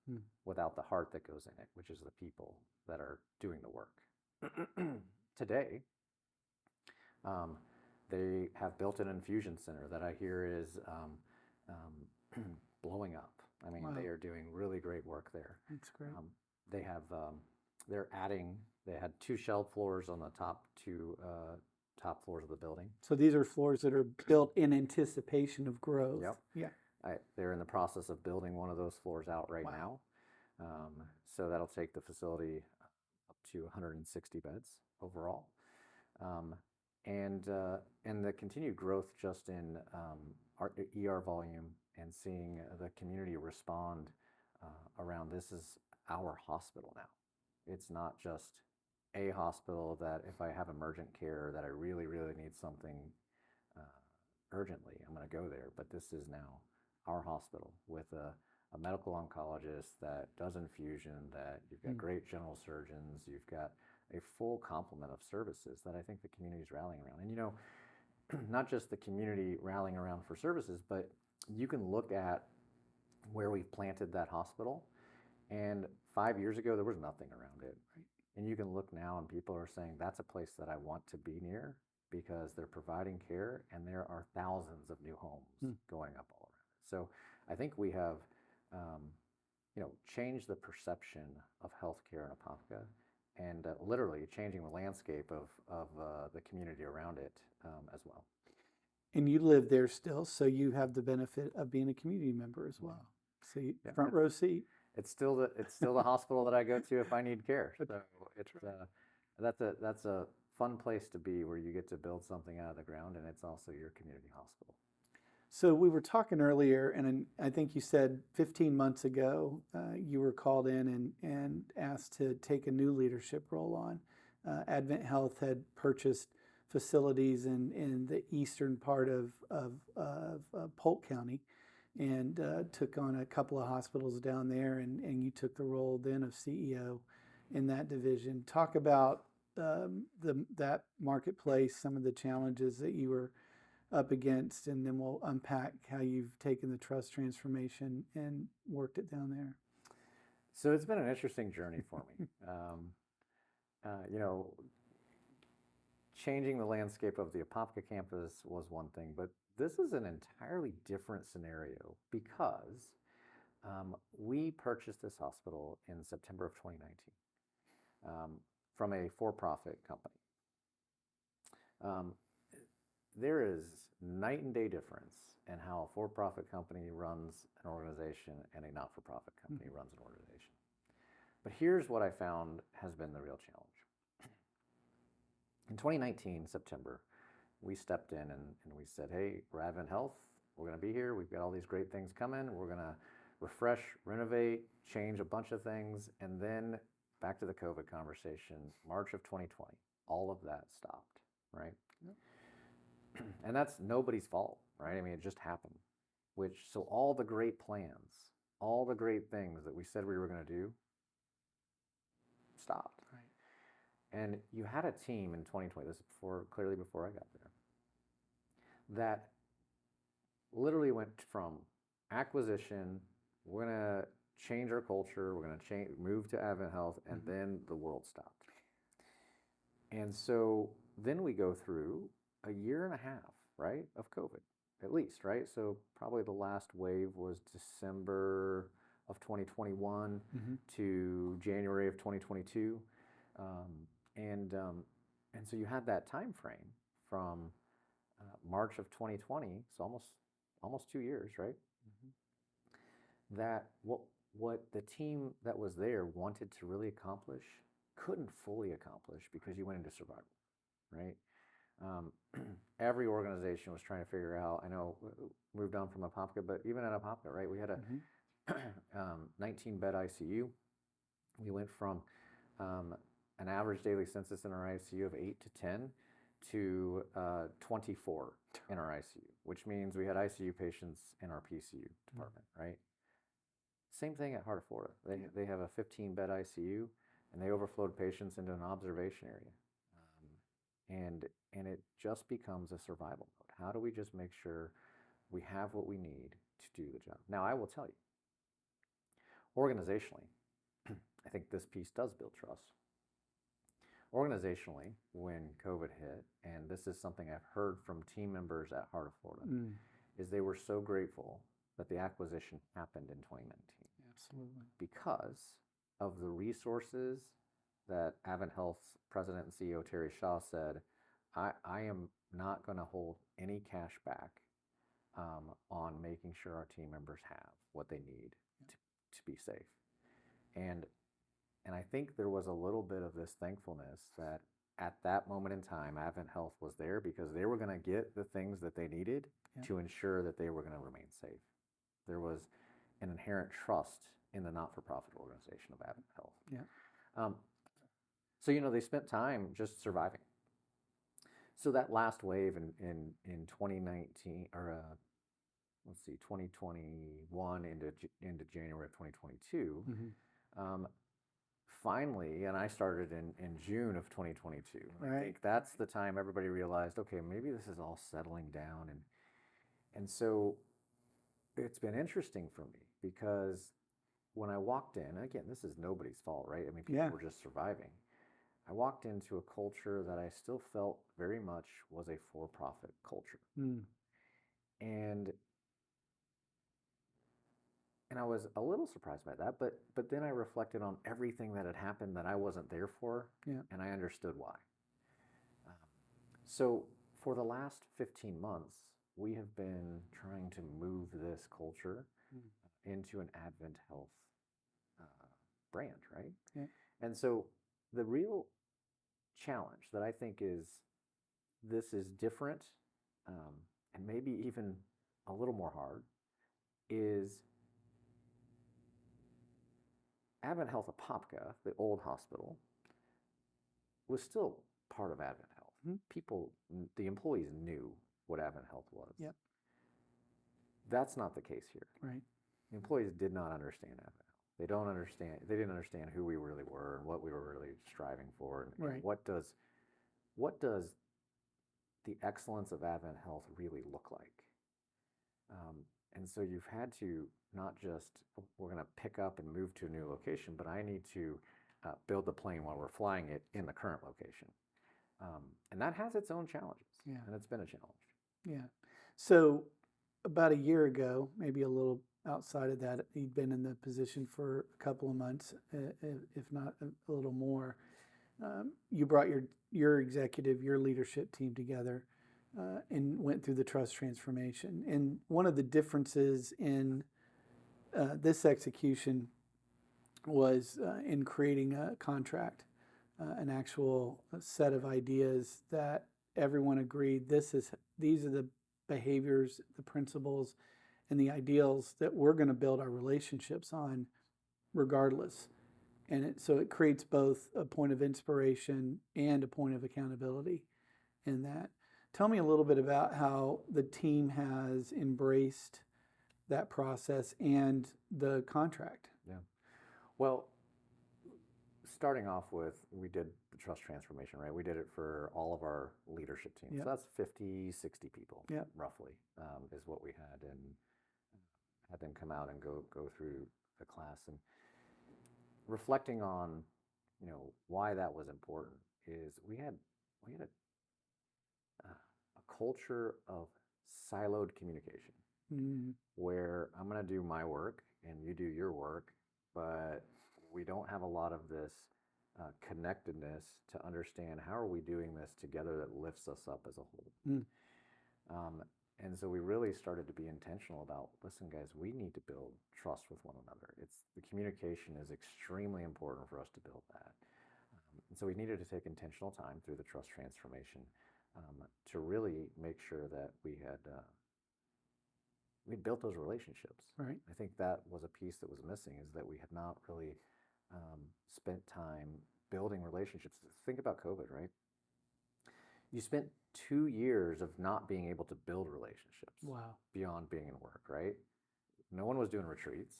without the heart that goes in it, which is the people that are doing the work. Today, they have built an infusion center that I hear is blowing up. I mean, They are doing really great work there. That's great. They have, they had 2 shelled floors on the top 2 top floors of the building. So these are floors that are built in anticipation of growth. Yep. Yeah. They're in the process of building one of those floors out right now. So that'll take the facility up to 160 beds overall. And the continued growth just in our ER volume and seeing the community respond around this is our hospital now. It's not just a hospital that if I have emergent care that I really, really need something urgently, I'm going to go there. But this is now our hospital with a medical oncologist that does infusion, that you've got great general surgeons, you've got a full complement of services that I think the community is rallying around. And you know, not just the community rallying around for services, but you can look at where we've planted that hospital. And 5 years ago, there was nothing around it. Right. And you can look now and people are saying that's a place that I want to be near because they're providing care and there are thousands of new homes going up all around it. So I think we have, changed the perception of healthcare in Apopka and literally changing the landscape of the community around it as well. And you live there still, so you have the benefit of being a community member as well. So front row seat. It's still the hospital that I go to if I need care. So that's a fun place to be where you get to build something out of the ground, and it's also your community hospital. So we were talking earlier, and I think you said 15 months ago you were called in and asked to take a new leadership role on. AdventHealth had purchased facilities in the eastern part of Polk County and took on a couple of hospitals down there, and you took the role then of CEO in that division. Talk about that marketplace, some of the challenges that you were up against, and then we'll unpack how you've taken the trust transformation and worked it down there. So it's been an interesting journey for me. Changing the landscape of the Apopka campus was one thing, but this is an entirely different scenario because we purchased this hospital in September of 2019 from a for-profit company. There is night and day difference in how a for-profit company runs an organization and a not-for-profit company runs an organization. But here's what I found has been the real challenge. In 2019, September, we stepped in and we said, hey, we're AdventHealth. We're going to be here. We've got all these great things coming. We're going to refresh, renovate, change a bunch of things. And then back to the COVID conversation, March of 2020, all of that stopped, right? Yep. And that's nobody's fault, right? I mean, it just happened. So all the great plans, all the great things that we said we were going to do stopped. Right. And you had a team in 2020, this is clearly before I got there, that literally went from acquisition, we're going to change our culture, we're going to move to AdventHealth, and then the world stopped. And so then we go through a year and a half, right, of COVID, at least, right? So probably the last wave was December of 2021 to January of 2022. And so you had that time frame from March of 2020, so almost 2 years, right? That what the team that was there wanted to really accomplish couldn't fully accomplish because you went into survival, right? Every organization was trying to figure out, I know, moved on from Apopka, but even at Apopka, right, we had a 19-bed ICU. We went from an average daily census in our ICU of 8 to 10 to 24 in our ICU, which means we had ICU patients in our PCU department, right? Same thing at Heart of Florida. They have a 15-bed ICU, and they overflowed patients into an observation area. And it just becomes a survival mode. How do we just make sure we have what we need to do the job? Now, I will tell you, organizationally, I think this piece does build trust. Organizationally, when COVID hit, and this is something I've heard from team members at Heart of Florida, is they were so grateful that the acquisition happened in 2019. Absolutely. Because of the resources that AdventHealth's president and CEO, Terry Shaw, said, I am not going to hold any cash back on making sure our team members have what they need to be safe. And I think there was a little bit of this thankfulness that at that moment in time, AdventHealth was there because they were going to get the things that they needed to ensure that they were going to remain safe. There was an inherent trust in the not-for-profit organization of AdventHealth. Yeah. So, they spent time just surviving. So that last wave in 2019 or let's see, 2021 into January of 2022. Um, finally, and I started in June of 2022. I Right. think that's the time everybody realized, okay, maybe this is all settling down, and so it's been interesting for me because when I walked in, again, this is nobody's fault, right? I mean, people Yeah. were just surviving. I walked into a culture that I still felt very much was a for-profit culture. Mm. And I was a little surprised by that, but then I reflected on everything that had happened that I wasn't there for, Yeah. and I understood why. Um, so for the last 15 months, we have been trying to move this culture into an Advent Health brand, right? Yeah. And so the real challenge that I think is this is different, and maybe even a little more hard, is AdventHealth Apopka, the old hospital, was still part of AdventHealth. Mm-hmm. People, the employees knew what AdventHealth was. Yep. That's not the case here. Right. The employees did not understand AdventHealth. They don't understand. They didn't understand who we really were and what we were really striving for, and Right. what does the excellence of AdventHealth really look like. And so you've had to not just, we're going to pick up and move to a new location, but I need to build the plane while we're flying it in the current location. And that has its own challenges. Yeah. And it's been a challenge. Yeah. So about a year ago, maybe a little outside of that, you'd been in the position for a couple of months, if not a little more. You brought your executive, your leadership team together and went through the trust transformation. And one of the differences in this execution was in creating a contract, an actual set of ideas that everyone agreed these are the behaviors, the principles, and the ideals that we're going to build our relationships on, regardless. And so it creates both a point of inspiration and a point of accountability in that. Tell me a little bit about how the team has embraced that process and the contract. Yeah. Well, starting off with, we did the trust transformation, right? We did it for all of our leadership teams. Yep. So that's 50, 60 people, Yep. roughly, is what we had, and had them come out and go through the class. And reflecting on, why that was important is we had a culture of siloed communication, where I'm going to do my work and you do your work, but we don't have a lot of this connectedness to understand how are we doing this together that lifts us up as a whole. And so we really started to be intentional about, listen, guys, we need to build trust with one another. The communication is extremely important for us to build that. And so we needed to take intentional time through the trust transformation to really make sure that we built those relationships. Right. I think that was a piece that was missing, is that we had not really spent time building relationships. Think about COVID, right? You spent 2 years of not being able to build relationships. Wow. Beyond being in work, right? No one was doing retreats.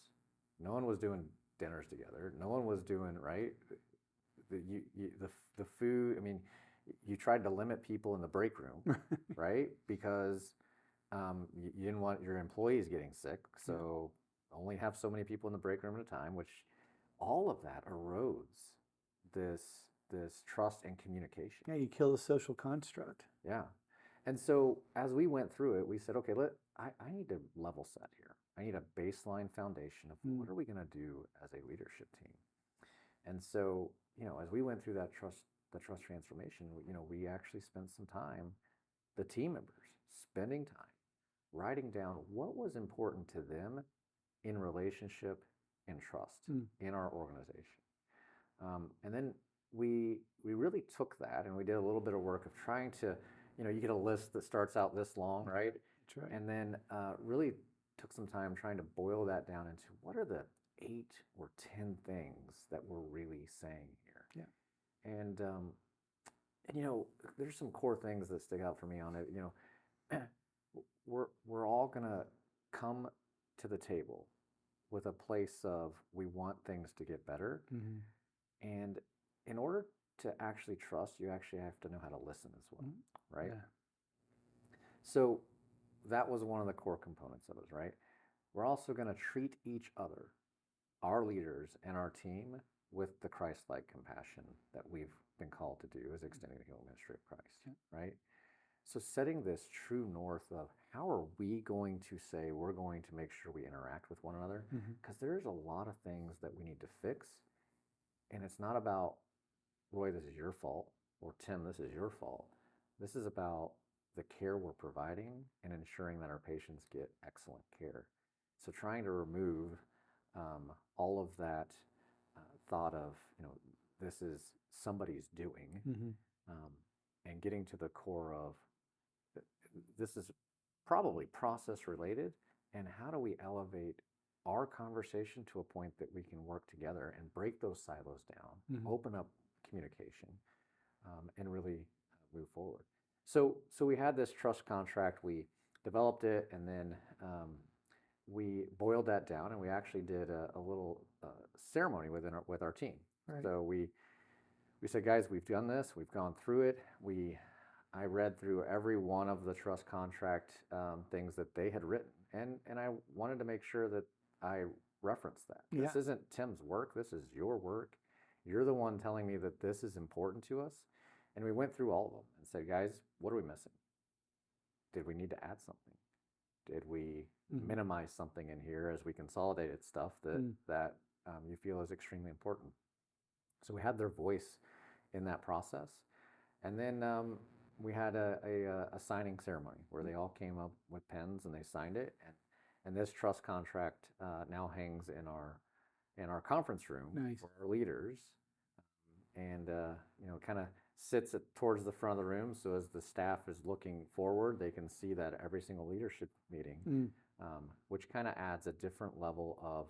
No one was doing dinners together. No one was doing, right? The food, I mean, you tried to limit people in the break room, right? Because you didn't want your employees getting sick. So only have so many people in the break room at a time, which all of that erodes this trust and communication. Yeah, you kill the social construct. Yeah. And so as we went through it, we said, okay, I need to level set here. I need a baseline foundation of what are we going to do as a leadership team? And so, as we went through the trust transformation, we actually spent some time, the team members spending time writing down what was important to them in relationship and trust in our organization. And then we really took that and we did a little bit of work of trying to, you get a list that starts out this long, right? That's right. And then really took some time trying to boil that down into what are the 8 or 10 things that we're really saying here. Yeah. And And there's some core things that stick out for me on it. We're all gonna come to the table with a place of we want things to get better, Mm-hmm. and in order to actually trust, you actually have to know how to listen as well, right? Yeah. So that was one of the core components of it, right? We're also going to treat each other, our leaders and our team, with the Christ-like compassion that we've been called to do as extending the healing ministry of Christ, right? So setting this true north of how are we going to say we're going to make sure we interact with one another, because there's a lot of things that we need to fix, and it's not about, Roy, this is your fault, or Tim, this is your fault. This is about the care we're providing and ensuring that our patients get excellent care. So trying to remove all of that thought of, this is somebody's doing, and getting to the core of this is probably process related, and how do we elevate our conversation to a point that we can work together and break those silos down, open up communication, and really move forward. So we had this trust contract, we developed it, and then we boiled that down, and we actually did a little ceremony with our team. Right. So we said, guys, we've done this, we've gone through it. I read through every one of the trust contract things that they had written, and I wanted to make sure that I referenced that. Yeah. This isn't Tim's work, this is your work. You're the one telling me that this is important to us. And we went through all of them and said, guys, what are we missing? Did we need to add something? Did we minimize something in here as we consolidated stuff that you feel is extremely important? So we had their voice in that process. And then we had a signing ceremony where they all came up with pens and they signed it. And this trust contract now hangs in our conference room for our leaders, and kind of sits towards the front of the room. So as the staff is looking forward, they can see that every single leadership meeting, which kind of adds a different level of,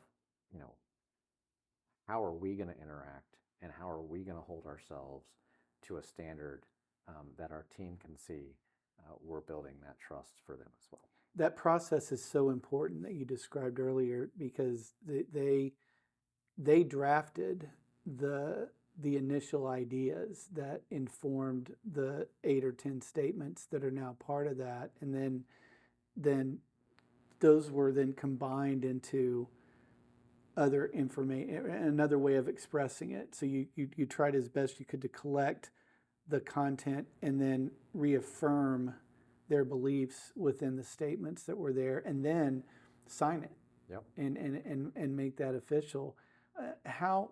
how are we going to interact and how are we going to hold ourselves to a standard that our team can see we're building that trust for them as well. That process is so important that you described earlier, because they drafted the initial ideas that informed the 8 or 10 statements that are now part of that, and then those were then combined into other information, another way of expressing it. So you tried as best you could to collect the content and then reaffirm their beliefs within the statements that were there, and then sign it. Yep. And make that official. How,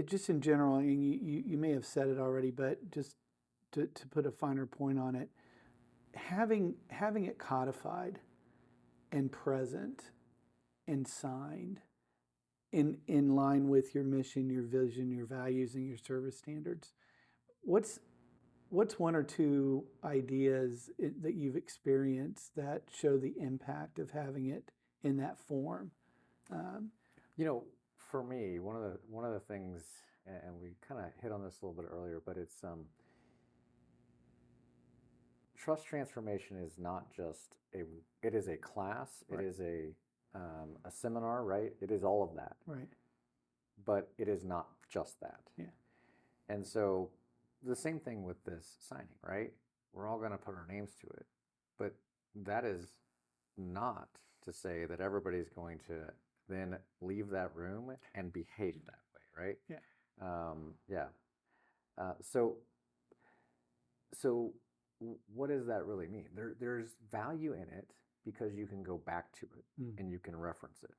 just in general, and you may have said it already, but just to put a finer point on it, having it codified and present and signed in line with your mission, your vision, your values, and your service standards. What's one or two ideas that you've experienced that show the impact of having it in that form? For me, one of the things, and we kind of hit on this a little bit earlier, but it's trust transformation is not just it is a class, right. It is a seminar, right? It is all of that, right? But it is not just that. Yeah. And so the same thing with this signing, right? We're all going to put our names to it, but that is not to say that everybody's going to then leave that room and behave that way, right? Yeah. So what does that really mean? There's value in it because you can go back to it and you can reference it.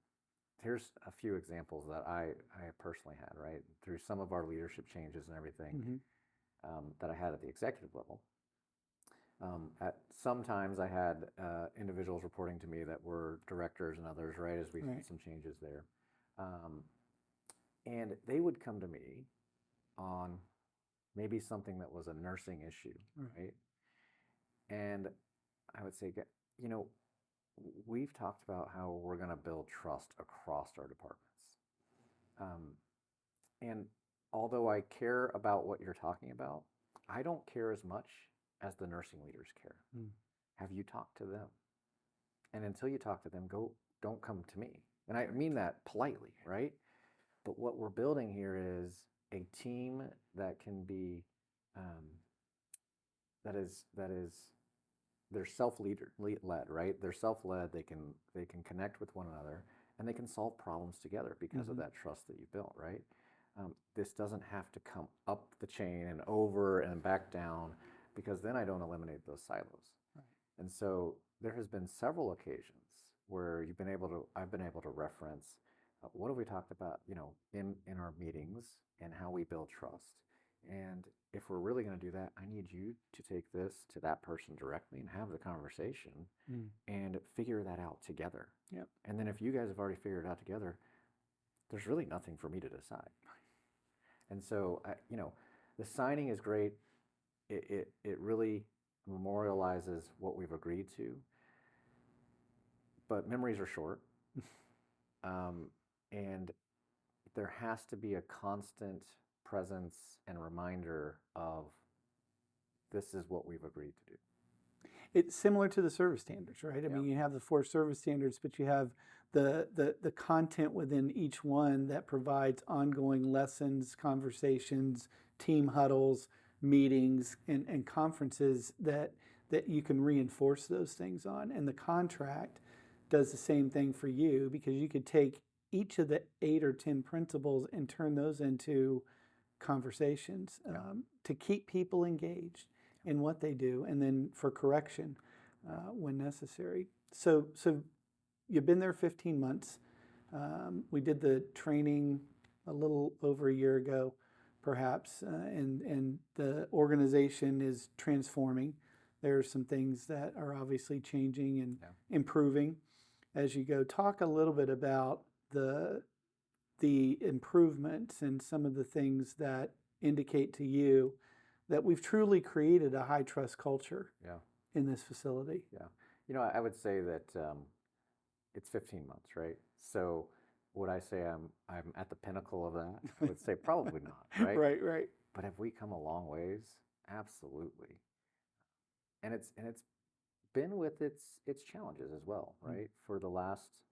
Here's a few examples that I personally had, right? Through some of our leadership changes and everything that I had at the executive level. At sometimes I had individuals reporting to me that were directors and others, right, as we had some changes there. And they would come to me on maybe something that was a nursing issue, right? And I would say, we've talked about how we're going to build trust across our departments. And although I care about what you're talking about, I don't care as much as the nursing leaders care. Have you talked to them? And until you talk to them, don't come to me. And I mean that politely, right? But what we're building here is a team that can be, that is they're led, right? They're self-led. They can connect with one another, and they can solve problems together because of that trust that you built, right? This doesn't have to come up the chain and over and back down, because then I don't eliminate those silos. Right. And so there has been several occasions where I've been able to reference what have we talked about, in our meetings and how we build trust. And if we're really going to do that, I need you to take this to that person directly and have the conversation and figure that out together. Yep. And then if you guys have already figured it out together, there's really nothing for me to decide. And so, the signing is great. It really memorializes what we've agreed to. But memories are short. And there has to be a constant presence and reminder of this is what we've agreed to do. It's similar to the service standards, right? I mean, you have the 4 service standards, but you have the content within each one that provides ongoing lessons, conversations, team huddles, meetings, and conferences that you can reinforce those things on. And the contract does the same thing for you, because you could take each of the 8 or 10 principles and turn those into conversations to keep people engaged in what they do, and then for correction when necessary. So you've been there 15 months. We did the training a little over a year ago, perhaps, and the organization is transforming. There are some things that are obviously changing and improving as you go. Talk a little bit about the improvements and some of the things that indicate to you that we've truly created a high trust culture in this facility. Yeah. I would say that it's 15 months, right? So would I say I'm at the pinnacle of that? I would say probably not, right? Right. But have we come a long ways? Absolutely. And it's been with its challenges as well, right? For the last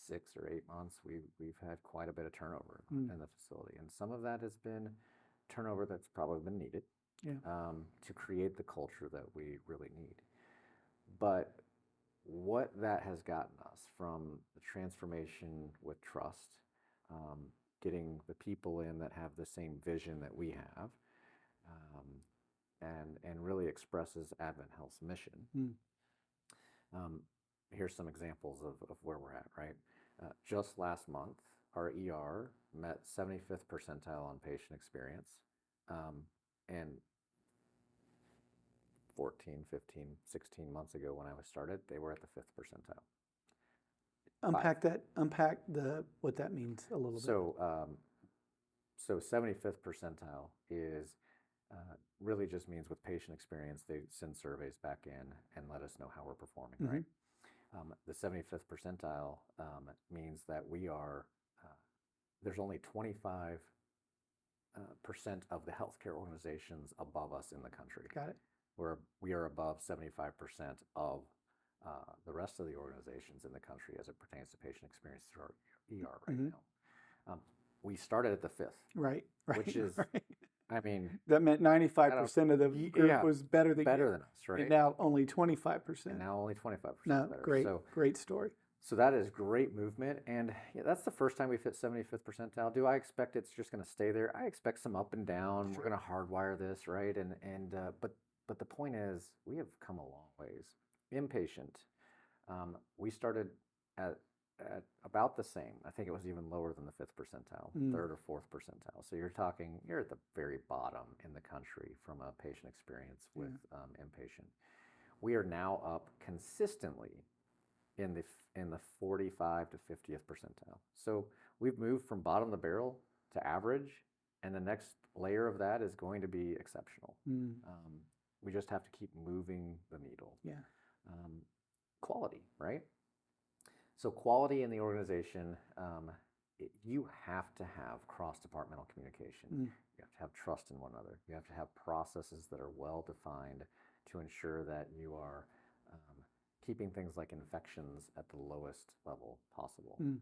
6 or 8 months, we've had quite a bit of turnover in the facility, and some of that has been turnover that's probably been needed to create the culture that we really need. But what that has gotten us from the transformation with trust, getting the people in that have the same vision that we have, and really expresses AdventHealth's mission. Here's some examples of where we're at, right? Just last month, our ER met 75th percentile on patient experience, and 14, 15, 16 months ago when I was started, they were at the 5th percentile. Unpack what that means a little bit. So 75th percentile is really just means with patient experience, they send surveys back in and let us know how we're performing, right? The 75th percentile means that we are, there's only 25% of the healthcare organizations above us in the country. Got it. We are above 75% of the rest of the organizations in the country as it pertains to patient experience through our ER right now. We started at the 5th. Right. Which is, I mean, that meant 95% of the group was better than us, right? And now only 25%. And now only 25% No, better. Great story. So that is great movement, and that's the first time we've hit 75th percentile. Do I expect it's just going to stay there? I expect some up and down. Sure. We're going to hardwire this, right? But the point is, we have come a long ways. Inpatient, we started at about the same. I think it was even lower than the 5th percentile, 3rd or 4th percentile. So you're at the very bottom in the country from a patient experience with inpatient. We are now up consistently in the 45 to 50th percentile. So we've moved from bottom of the barrel to average, and the next layer of that is going to be exceptional. We just have to keep moving the needle. Quality, right? So quality in the organization you have to have cross-departmental communication. Mm. You have to have trust in one another. You have to have processes that are well defined to ensure that you are keeping things like infections at the lowest level possible. Mm.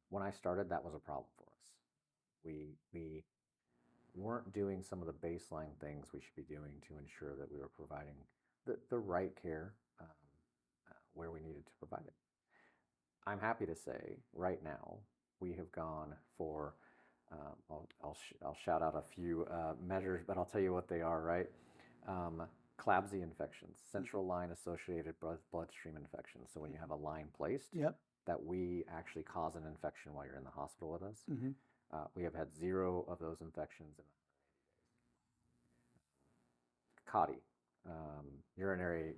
When I started, that was a problem for us. We weren't doing some of the baseline things we should be doing to ensure that we were providing the right care where we needed to provide it. I'm happy to say right now we have gone for, I'll shout out a few measures, but I'll tell you what they are, right? CLABSI infections, central line associated bloodstream infections. So when you have a line placed, Yep. that we actually cause an infection while you're in the hospital with us. Mm-hmm. We have had 0 of those infections in COTI, urinary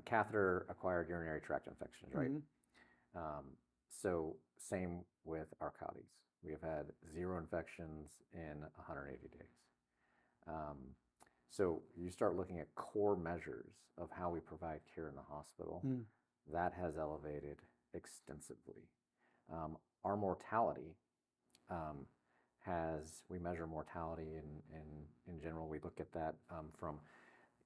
catheter-acquired urinary tract infections, right? Mm-hmm. So same with our COTIs. We have had 0 infections in 180 days. So you start looking at core measures of how we provide care in the hospital. Mm. That has elevated extensively. Our mortality we measure mortality in general. We look at that from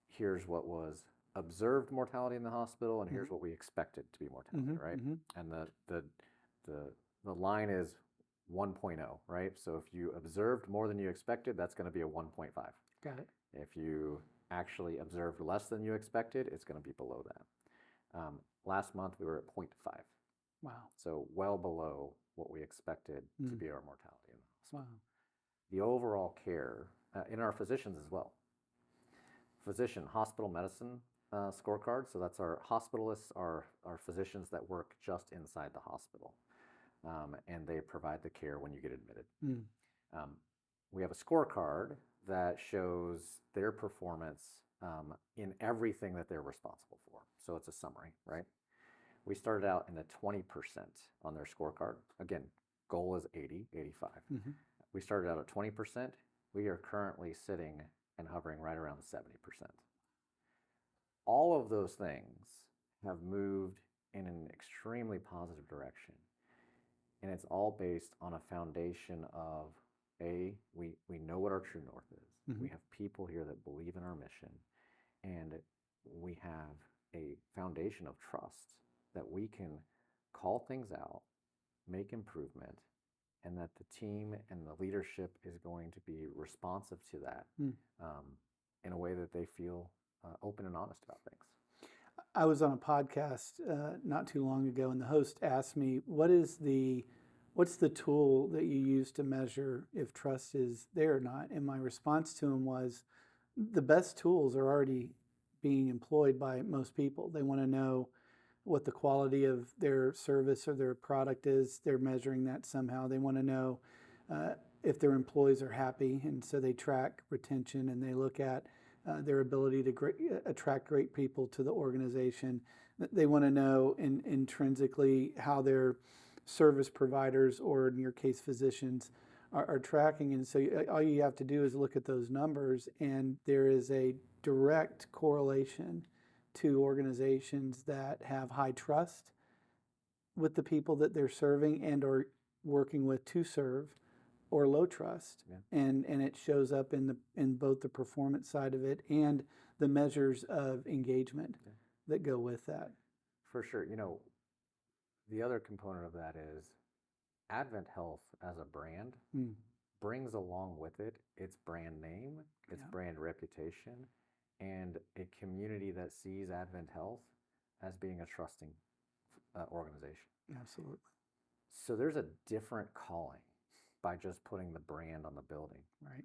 here's what was observed mortality in the hospital, and here's what we expected to be mortality, Mm-hmm. right? Mm-hmm. And the line is 1.0, right? So if you observed more than you expected, that's going to be a 1.5. Got it. If you actually observed less than you expected, it's going to be below that. Last month we were at 0.5. Wow. So well below what we expected to be our mortality in the hospital. Wow. The overall care in our physicians as well. Physician, hospital medicine scorecard. So that's our hospitalists, our physicians that work just inside the hospital. And they provide the care when you get admitted. Mm. We have a scorecard that shows their performance in everything that they're responsible for. So it's a summary, right? We started out in the 20% on their scorecard. Again, goal is 80, 85. Mm-hmm. We started out at 20%. We are currently sitting and hovering right around 70%. All of those things have moved in an extremely positive direction. And it's all based on a foundation of we know what our true north is. Mm-hmm. We have people here that believe in our mission, and we have a foundation of trust that we can call things out, make improvement, and that the team and the leadership is going to be responsive to that in a way that they feel open and honest about things. I was on a podcast not too long ago, and the host asked me, what's the tool that you use to measure if trust is there or not? And my response to him was, the best tools are already being employed by most people. They want to know what the quality of their service or their product is. They're measuring that somehow. They want to know if their employees are happy, and so they track retention and they look at their ability to attract great people to the organization. They want to know intrinsically how their service providers, or in your case physicians, are tracking. And so all you have to do is look at those numbers, and there is a direct correlation to organizations that have high trust with the people that they're serving and are working with to serve, or low trust. Yeah. And it shows up in both the performance side of it and the measures of engagement that go with that. For sure. The other component of that is AdventHealth as a brand brings along with it its brand name, its brand reputation, and a community that sees AdventHealth as being a trusting organization. Absolutely. So there's a different calling by just putting the brand on the building, right,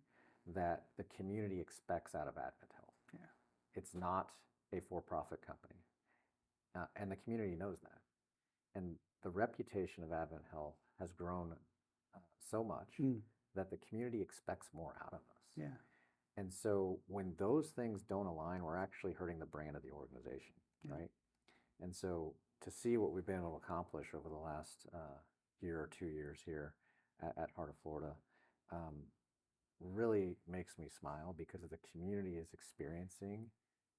that the community expects out of AdventHealth. Yeah. It's not a for-profit company, and the community knows that. And the reputation of AdventHealth has grown so much that the community expects more out of us. Yeah. And so when those things don't align, we're actually hurting the brand of the organization, right? And so to see what we've been able to accomplish over the last year or 2 years here at Heart of Florida really makes me smile, because the community is experiencing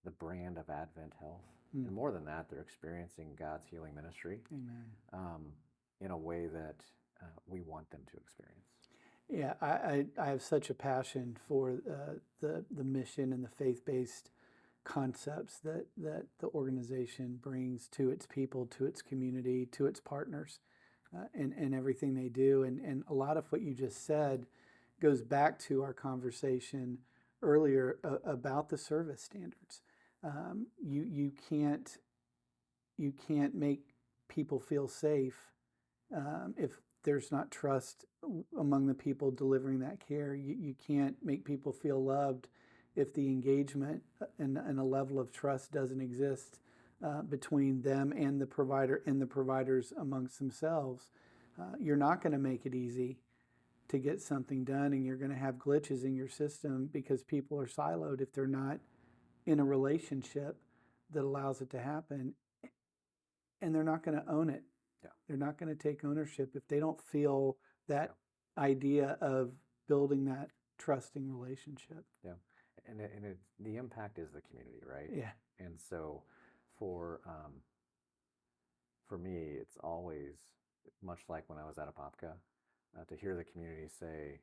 the brand of AdventHealth. And more than that, they're experiencing God's healing ministry. Amen. In a way that we want them to experience. Yeah, I have such a passion for the mission and the faith-based concepts that the organization brings to its people, to its community, to its partners, and everything they do. And a lot of what you just said goes back to our conversation earlier about the service standards. You can't make people feel safe if there's not trust among the people delivering that care. You can't make people feel loved if the engagement and a level of trust doesn't exist between them and the provider and the providers amongst themselves. You're not going to make it easy to get something done, and you're going to have glitches in your system because people are siloed if they're not in a relationship that allows it to happen, and they're not going to own it. Yeah. They're not going to take ownership if they don't feel that Yeah. idea of building that trusting relationship. Yeah. And the impact is the community, right? Yeah. And so for me, it's always much like when I was at Apopka, to hear the community say,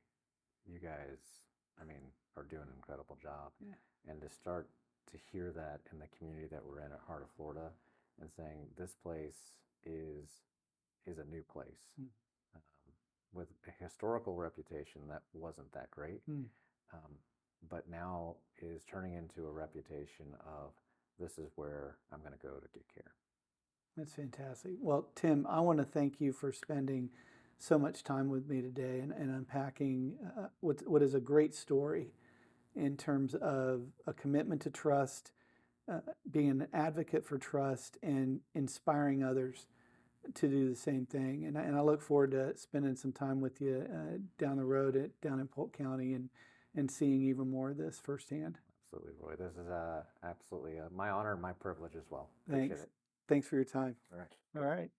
you guys, I mean, are doing an incredible job. Yeah. And to start to hear that in the community that we're in at Heart of Florida and saying this place is a new place with a historical reputation that wasn't that great, but now is turning into a reputation of this is where I'm going to go to get care. That's fantastic. Well, Tim, I want to thank you for spending so much time with me today and unpacking what is a great story in terms of a commitment to trust, being an advocate for trust, and inspiring others to do the same thing. And I look forward to spending some time with you down the road down in Polk County and seeing even more of this firsthand. Absolutely, Roy. This is absolutely my honor and my privilege as well. Thanks. Appreciate it. Thanks for your time. All right. All right.